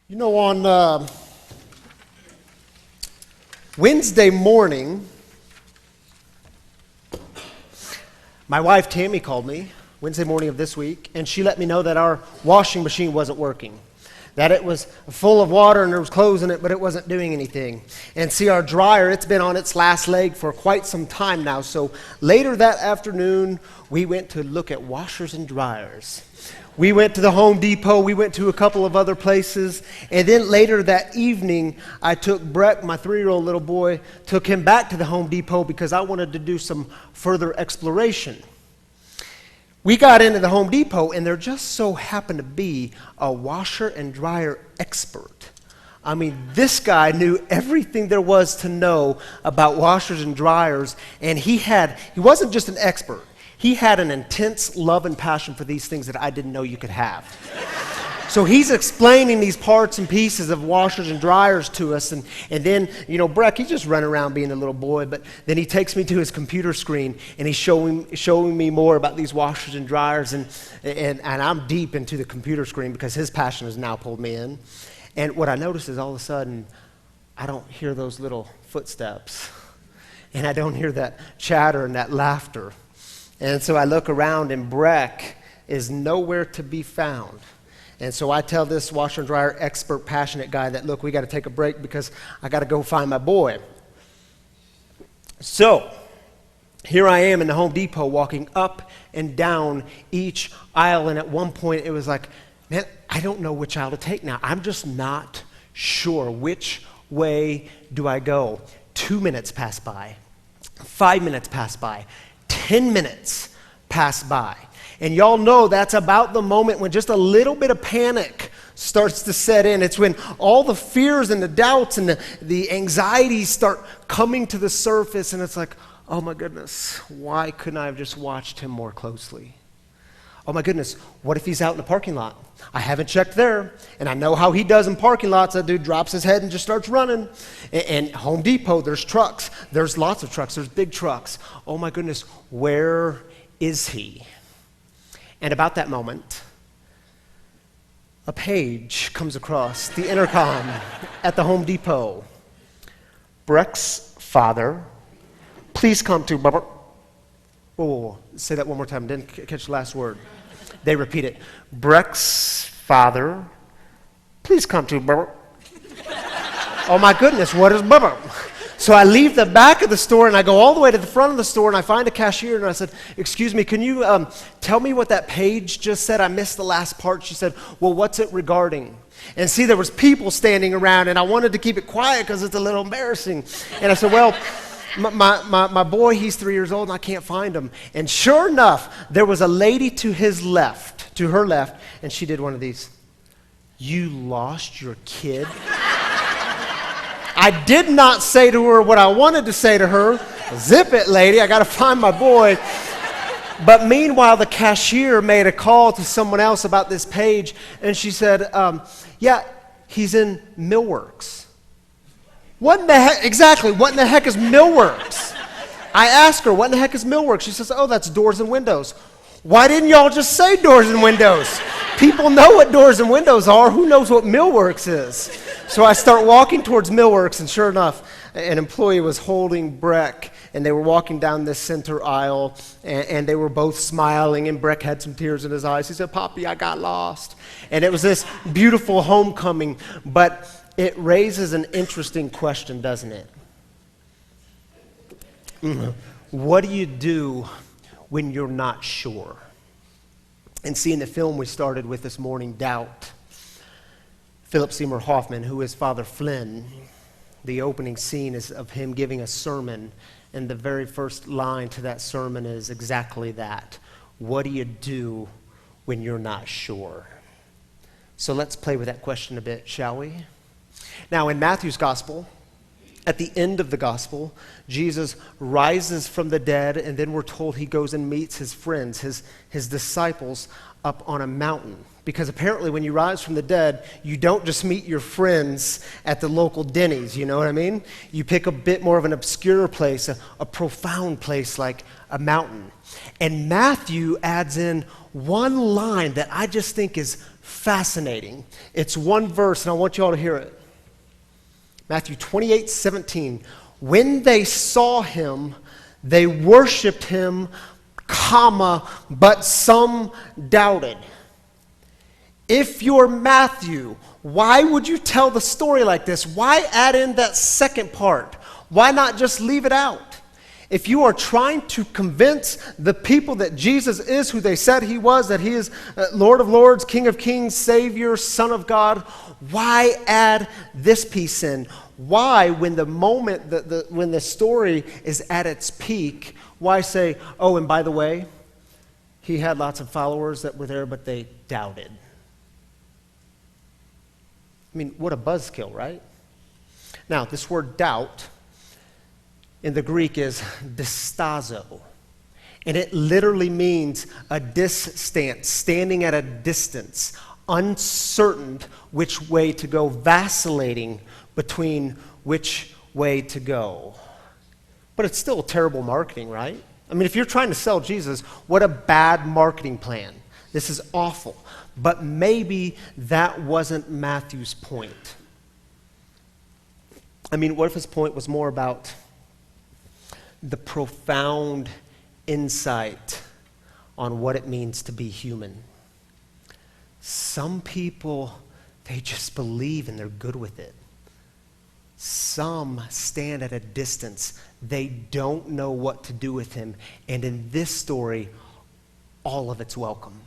You know, on Wednesday morning, my wife Tammy called me Wednesday morning of this week, and she let me know that our washing machine wasn't working. That it was full of water and there was clothes in it, but it wasn't doing anything. And see, our dryer, it's been on its last leg for quite some time now. So later that afternoon, we went to look at washers and dryers. We went to the Home Depot, we went to a couple of other places, and then later that evening, I took Breck, my 3-year-old little boy, took him back to the Home Depot because I wanted to do some further exploration. We got into the Home Depot, and there just so happened to be a washer and dryer expert. I mean, this guy knew everything there was to know about washers and dryers, and he wasn't just an expert. He had an intense love and passion for these things that I didn't know you could have. So he's explaining these parts and pieces of washers and dryers to us, and then, Breck, he's just running around being a little boy, but then he takes me to his computer screen, and he's showing me more about these washers and dryers, and I'm deep into the computer screen because his passion has now pulled me in. And what I notice is all of a sudden, I don't hear those little footsteps, and I don't hear that chatter and that laughter. And so I look around, and Breck is nowhere to be found. And so I tell this washer and dryer expert, passionate guy that, look, we got to take a break because I got to go find my boy. So here I am in the Home Depot walking up and down each aisle. And at one point it was like, man, I don't know which aisle to take now. I'm just not sure. Which way do I go? 2 minutes pass by. 5 minutes pass by. 10 minutes pass by. And y'all know that's about the moment when just a little bit of panic starts to set in. It's when all the fears and the doubts and the anxieties start coming to the surface, and it's like, oh my goodness, why couldn't I have just watched him more closely? Oh my goodness, what if he's out in the parking lot? I haven't checked there, and I know how he does in parking lots. That dude drops his head and just starts running. And Home Depot, there's trucks. There's lots of trucks. There's big trucks. Oh my goodness, where is he? And about that moment, a page comes across the intercom at the Home Depot. Breck's father, please come to... Whoa, say that one more time. Didn't catch the last word. They repeat it. Breck's father, please come to... Oh my goodness, what is... So I leave the back of the store and I go all the way to the front of the store and I find a cashier and I said, excuse me, can you tell me what that page just said? I missed the last part. She said, well, what's it regarding? And see, there was people standing around and I wanted to keep it quiet because it's a little embarrassing. And I said, well, my boy, he's 3 years old and I can't find him. And sure enough, there was a lady to her left, and she did one of these. You lost your kid? I did not say to her what I wanted to say to her. Zip it, lady, I got to find my boy. But meanwhile, the cashier made a call to someone else about this page, and she said, yeah, he's in Millworks. What in the heck, exactly, what in the heck is Millworks? I asked her, what in the heck is Millworks? She says, oh, that's doors and windows. Why didn't y'all just say doors and windows? People know what doors and windows are. Who knows what Millworks is? So I start walking towards Millworks, and sure enough, an employee was holding Breck, and they were walking down this center aisle, and they were both smiling, and Breck had some tears in his eyes. He said, Poppy, I got lost. And it was this beautiful homecoming, but it raises an interesting question, doesn't it? What do you do when you're not sure? And see, in the film we started with this morning, Doubt, Philip Seymour Hoffman, who is Father Flynn, the opening scene is of him giving a sermon, and the very first line to that sermon is exactly that. What do you do when you're not sure? So let's play with that question a bit, shall we? Now, in Matthew's gospel, at the end of the gospel, Jesus rises from the dead, and then we're told he goes and meets his friends, his disciples, up on a mountain. Because apparently when you rise from the dead, you don't just meet your friends at the local Denny's, you know what I mean? You pick a bit more of an obscure place, a profound place like a mountain. And Matthew adds in one line that I just think is fascinating. It's one verse, and I want you all to hear it. Matthew 28:17. When they saw him, they worshiped him, but some doubted. If you're Matthew, why would you tell the story like this? Why add in that second part? Why not just leave it out? If you are trying to convince the people that Jesus is who they said he was, that he is Lord of Lords, King of Kings, Savior, Son of God, why add this piece in? Why, when when the story is at its peak, why say, oh, and by the way, he had lots of followers that were there, but they doubted? I mean, what a buzzkill, right? Now, this word doubt in the Greek is distazo, and it literally means a disstance, standing at a distance, uncertain which way to go, vacillating between which way to go. But it's still terrible marketing, right? I mean, if you're trying to sell Jesus, what a bad marketing plan. This is awful. But maybe that wasn't Matthew's point. I mean, what if his point was more about the profound insight on what it means to be human? Some people, they just believe and they're good with it. Some stand at a distance. They don't know what to do with him. And in this story, all of it's welcome.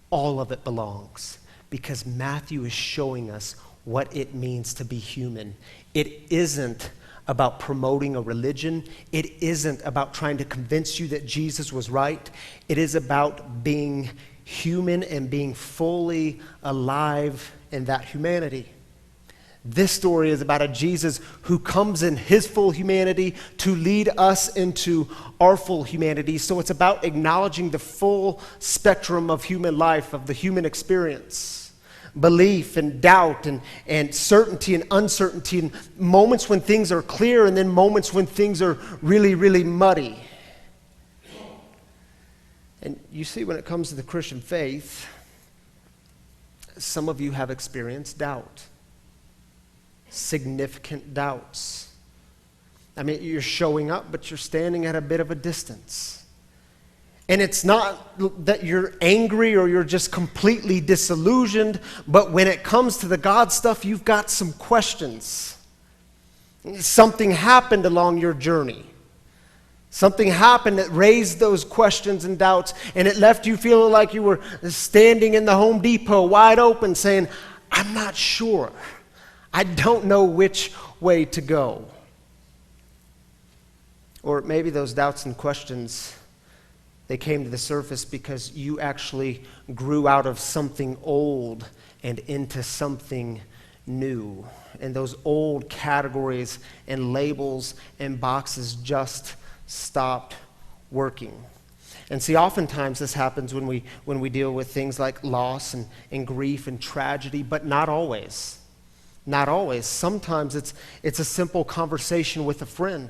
All of it belongs. Because Matthew is showing us what it means to be human. It isn't about promoting a religion. It isn't about trying to convince you that Jesus was right. It is about being human and being fully alive in that humanity. This story is about a Jesus who comes in his full humanity to lead us into our full humanity. So it's about acknowledging the full spectrum of human life, of the human experience. Belief and doubt and certainty and uncertainty, and moments when things are clear and then moments when things are really, really muddy. And you see, when it comes to the Christian faith, some of you have experienced doubt. Significant doubts. I mean, you're showing up, but you're standing at a bit of a distance. And it's not that you're angry or you're just completely disillusioned, but when it comes to the God stuff, you've got some questions. Something happened along your journey. Something happened that raised those questions and doubts, and it left you feeling like you were standing in the Home Depot wide open saying, I'm not sure. I don't know which way to go. Or maybe those doubts and questions, they came to the surface because you actually grew out of something old and into something new. And those old categories and labels and boxes just stopped working. And see, oftentimes this happens when we deal with things like loss and grief and tragedy, but not always. Not always. Sometimes it's a simple conversation with a friend.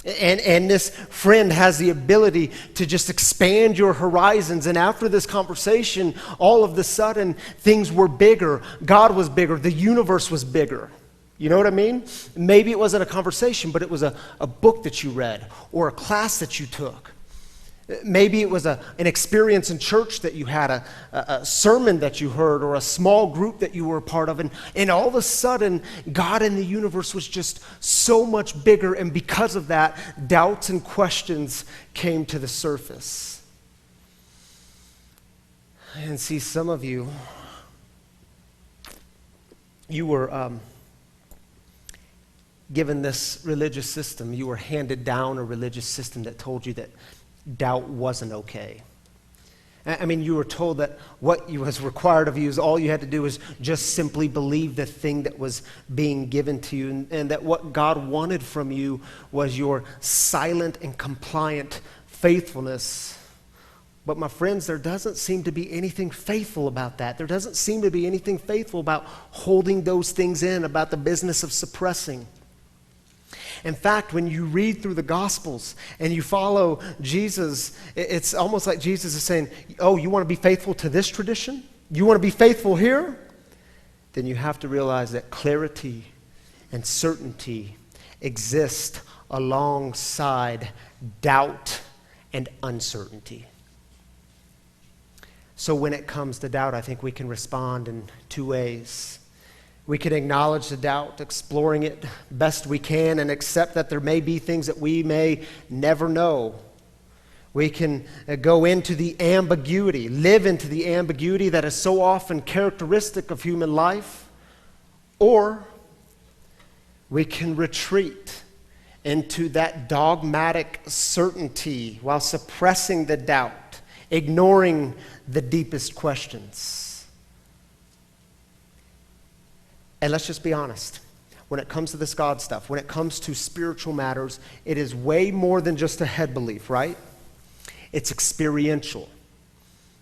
And this friend has the ability to just expand your horizons. And after this conversation, all of a sudden, things were bigger. God was bigger. The universe was bigger. You know what I mean? Maybe it wasn't a conversation, but it was a book that you read or a class that you took. Maybe it was an experience in church that you had, a sermon that you heard, or a small group that you were a part of. And all of a sudden, God in the universe was just so much bigger. And because of that, doubts and questions came to the surface. And see, some of you, you were given this religious system. You were handed down a religious system that told you that doubt wasn't okay. I mean, you were told that what was required of you is all you had to do was just simply believe the thing that was being given to you, and that what God wanted from you was your silent and compliant faithfulness. But my friends, there doesn't seem to be anything faithful about that. There doesn't seem to be anything faithful about holding those things in, about the business of suppressing. In fact, when you read through the Gospels and you follow Jesus, it's almost like Jesus is saying, oh, you want to be faithful to this tradition? You want to be faithful here? Then you have to realize that clarity and certainty exist alongside doubt and uncertainty. So when it comes to doubt, I think we can respond in two ways. We can acknowledge the doubt, exploring it best we can, and accept that there may be things that we may never know. We can go into the ambiguity, live into the ambiguity that is so often characteristic of human life, or we can retreat into that dogmatic certainty while suppressing the doubt, ignoring the deepest questions. And let's just be honest. When it comes to this God stuff, when it comes to spiritual matters, it is way more than just a head belief, right? It's experiential.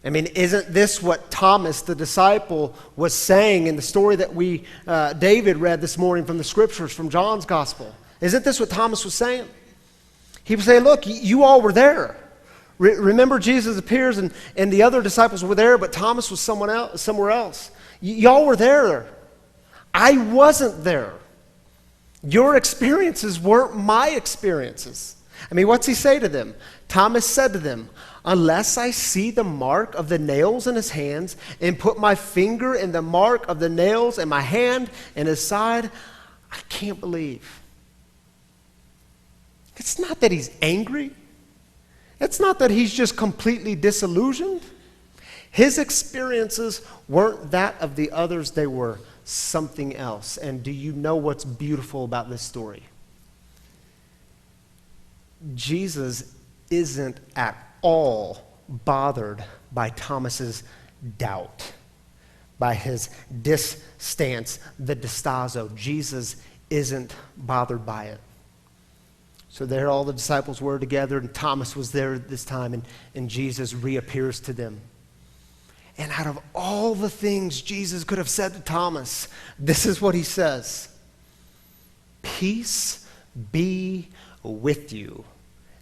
I mean, isn't this what Thomas, the disciple, was saying in the story that David read this morning from the scriptures, from John's gospel? Isn't this what Thomas was saying? He was saying, look, you all were there. Remember, Jesus appears and the other disciples were there, but Thomas was somewhere else. Y'all were there. I wasn't there. Your experiences weren't my experiences. I mean, what's he say to them? Thomas said to them, unless I see the mark of the nails in his hands and put my finger in the mark of the nails and my hand in his side, I can't believe. It's not that he's angry. It's not that he's just completely disillusioned. His experiences weren't that of the others. They were something else. And do you know what's beautiful about this story? Jesus isn't at all bothered by Thomas's doubt, by his distance, the distazo. Jesus isn't bothered by it. So there all the disciples were together, and Thomas was there at this time, and Jesus reappears to them. And out of all the things Jesus could have said to Thomas, this is what he says. Peace be with you.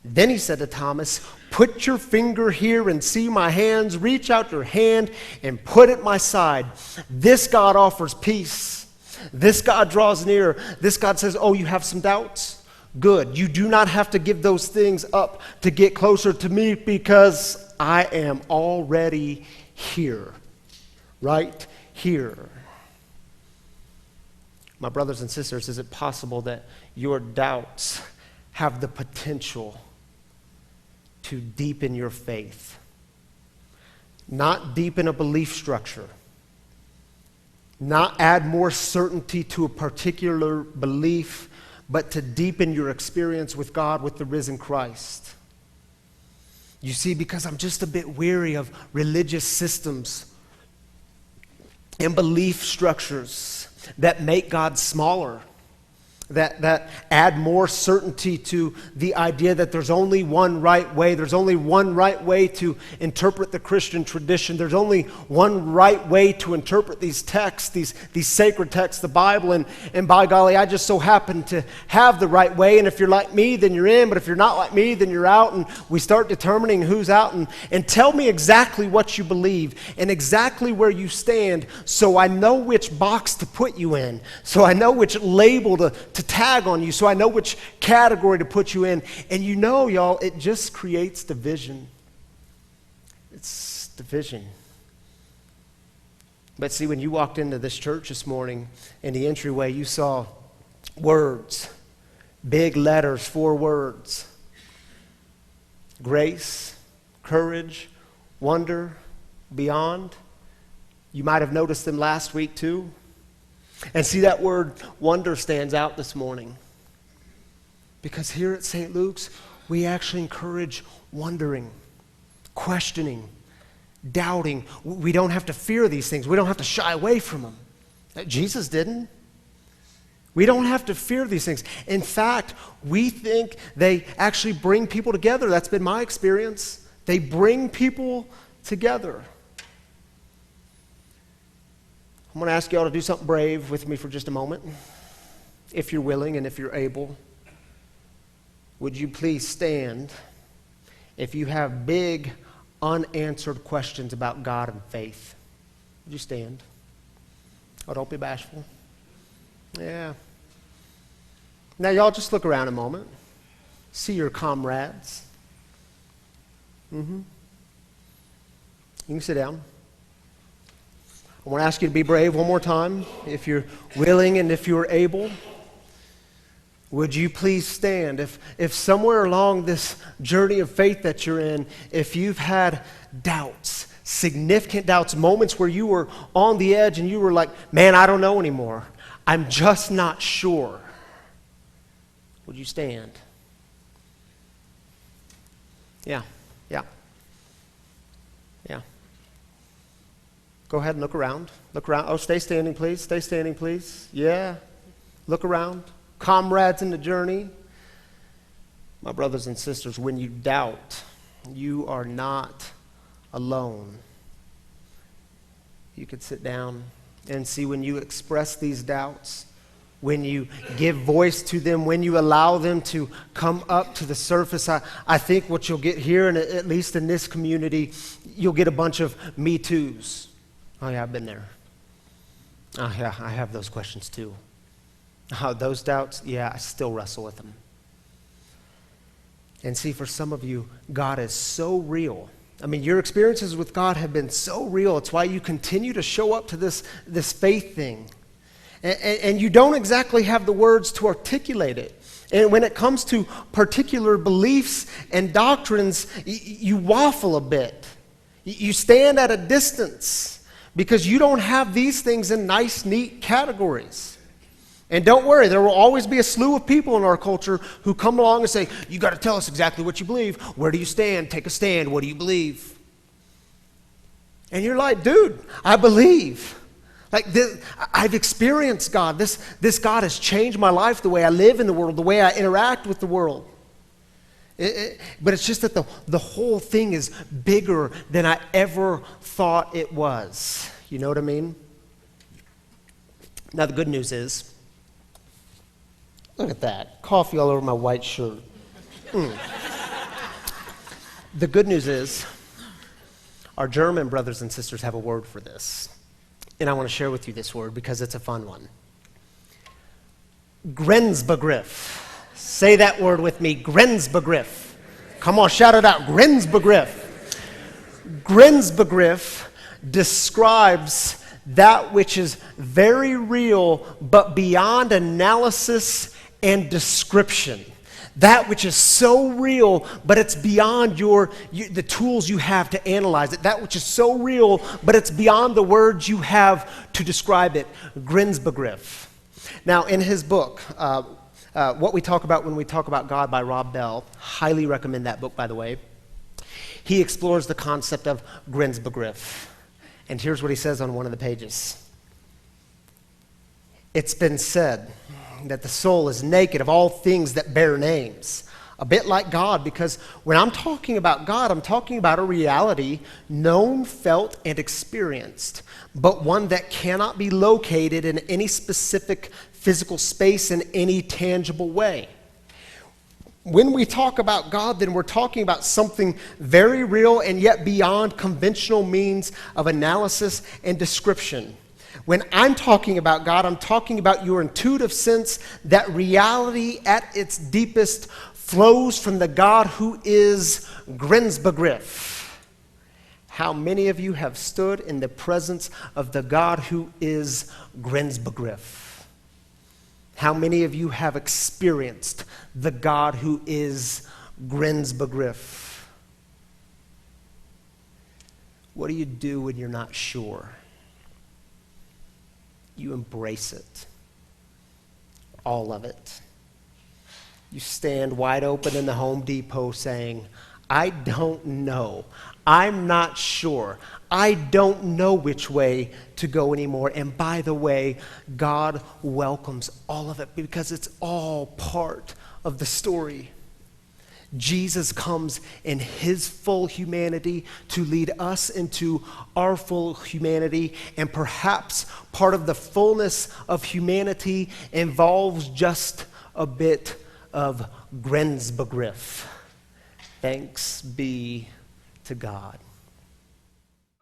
Then he said to Thomas, put your finger here and see my hands. Reach out your hand and put it at my side. This God offers peace. This God draws near. This God says, oh, you have some doubts? Good. You do not have to give those things up to get closer to me because I am already here. Right here. My brothers and sisters, is it possible that your doubts have the potential to deepen your faith? Not deepen a belief structure. Not add more certainty to a particular belief, but to deepen your experience with God, with the risen Christ. You see, because I'm just a bit weary of religious systems and belief structures that make God smaller, that add more certainty to the idea that there's only one right way. There's only one right way to interpret the Christian tradition. There's only one right way to interpret these texts, these sacred texts, the Bible. And by golly, I just so happen to have the right way. And if you're like me, then you're in. But if you're not like me, then you're out. And we start determining who's out. And tell me exactly what you believe and exactly where you stand so I know which box to put you in. So I know which label to tag on you, so I know which category to put you in. And you know, y'all, it just creates division. It's division. But see, when you walked into this church this morning, in the entryway, you saw words, big letters, 4 words. Grace, courage, wonder, beyond. You might have noticed them last week too. And see, that word wonder stands out this morning. Because here at St. Luke's, we actually encourage wondering, questioning, doubting. We don't have to fear these things. We don't have to shy away from them. Jesus didn't. We don't have to fear these things. In fact, we think they actually bring people together. That's been my experience. They bring people together. I'm going to ask you all to do something brave with me for just a moment. If you're willing and if you're able, would you please stand if you have big, unanswered questions about God and faith? Would you stand? Oh, don't be bashful. Yeah. Now, y'all just look around a moment. See your comrades. You can sit down. I want to ask you to be brave one more time. If you're willing and if you're able, would you please stand? If somewhere along this journey of faith that you're in, if you've had doubts, significant doubts, moments where you were on the edge and you were like, man, I don't know anymore. I'm just not sure. Would you stand? Yeah. Go ahead and look around. Look around. Oh, stay standing, please. Stay standing, please. Yeah. Look around. Comrades in the journey. My brothers and sisters, when you doubt, you are not alone. You could sit down and see when you express these doubts, when you give voice to them, when you allow them to come up to the surface, I think what you'll get here, and at least in this community, you'll get a bunch of me toos. Oh yeah, I've been there. Oh yeah, I have those questions too. Those doubts, yeah, I still wrestle with them. And see, for some of you, God is so real. I mean, your experiences with God have been so real. It's why you continue to show up to this faith thing. And you don't exactly have the words to articulate it. And when it comes to particular beliefs and doctrines, you waffle a bit. You stand at a distance because you don't have these things in nice, neat categories. And don't worry, there will always be a slew of people in our culture who come along and say, you got to tell us exactly what you believe. Where do you stand? Take a stand. What do you believe? And you're like, dude, I believe. Like this, I've experienced God. This God has changed my life, the way I live in the world, the way I interact with the world. But it's just that the whole thing is bigger than I ever thought it was. You know what I mean? Now the good news is, look at that, coffee all over my white shirt. The good news is, our German brothers and sisters have a word for this. And I want to share with you this word because it's a fun one. Grenzbegriff. Say that word with me, Grenzbegriff. Come on, shout it out, Grenzbegriff. Grenzbegriff describes that which is very real but beyond analysis and description. That which is so real, but it's beyond the tools you have to analyze it. That which is so real, but it's beyond the words you have to describe it. Grenzbegriff. Now, in his book, What We Talk About When We Talk About God by Rob Bell, highly recommend that book, by the way. He explores the concept of Grenzbegriff. And here's what he says on one of the pages. It's been said that the soul is naked of all things that bear names. A bit like God, because when I'm talking about God, I'm talking about a reality known, felt, and experienced, but one that cannot be located in any specific physical space in any tangible way. When we talk about God, then we're talking about something very real and yet beyond conventional means of analysis and description. When I'm talking about God, I'm talking about your intuitive sense that reality at its deepest flows from the God who is Grenzbegriff. How many of you have stood in the presence of the God who is Grenzbegriff? How many of you have experienced the God who is Grenzbegriff? What do you do when you're not sure? You embrace it. All of it. You stand wide open in the Home Depot saying, I don't know. I'm not sure. I don't know which way to go anymore. And by the way, God welcomes all of it because it's all part of the story. Jesus comes in his full humanity to lead us into our full humanity, and perhaps part of the fullness of humanity involves just a bit of Grenzbegriff. Thanks be to God.